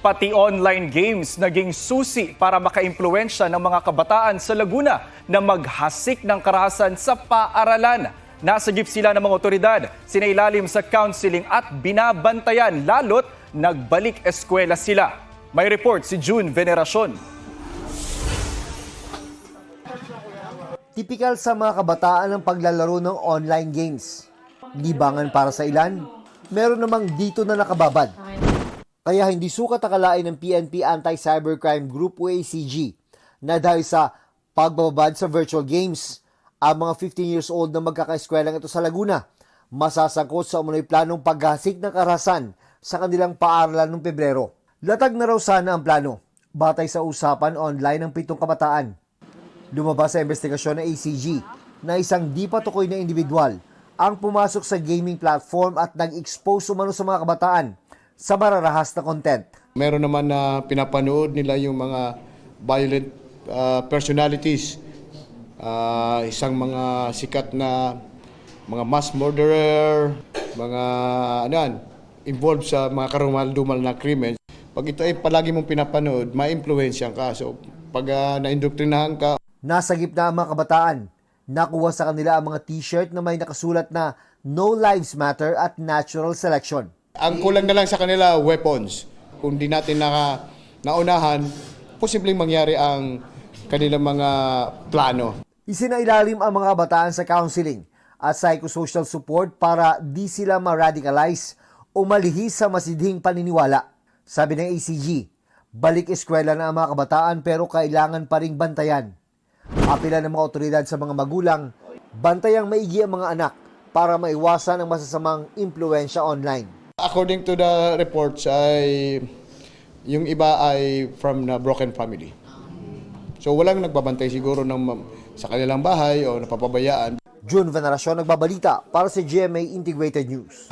Pati online games naging susi para makaimpluwensya ng mga kabataan sa Laguna na maghasik ng karahasan sa paaralan. Nasagip sila ng mga otoridad, sinailalim sa counseling at binabantayan lalo't nagbalik eskwela sila. May report si June Veneracion. Tipikal sa mga kabataan ang paglalaro ng online games. Libangan para sa ilan, meron namang dito na nakababad. Kaya hindi sukat akalain ng PNP Anti-Cybercrime Group o ACG na dahil sa pagbababad sa virtual games, ang mga 15 years old na magkakaeskwelang ito sa Laguna masasangkot sa umunoy planong paghasik ng karahasan sa kanilang paaralan noong Pebrero. Latag na raw sana ang plano, batay sa usapan online ng 7 kabataan. Lumabas sa investigasyon ng ACG na isang di patukoy na individual ang pumasok sa gaming platform at nag-expose umano sa mga kabataan sa mararahas na content. Meron naman na pinapanood nila yung mga violent personalities, isang mga sikat na mga mass murderer, mga involved sa mga karumal-dumal na krimen. Pag ito ay palagi mong pinapanood, ma-influensyan ka. So pag naindoktrinahan ka, Nasagip na ang mga kabataan. Nakuha sa kanila ang mga t-shirt na may nakasulat na No Lives Matter at Natural Selection. ang kulang na lang sa kanila, weapons. Kung di natin naunahan, posibleng mangyari ang kanilang mga plano. Isinailalim ang mga kabataan sa counseling at psychosocial support para di sila ma-radicalize o malihis sa masidhing paniniwala. Sabi ng ACG, balik eskwela na ang mga kabataan pero kailangan pa ring bantayan. Apela ng mga otoridad sa mga magulang, bantayang maigi ang mga anak para maiwasan ang masasamang impluensya online. According to the reports, yung iba ay from a broken family. So walang nagbabantay siguro sa kanilang bahay o napapabayaan. June Veneracion, nagbabalita para sa GMA Integrated News.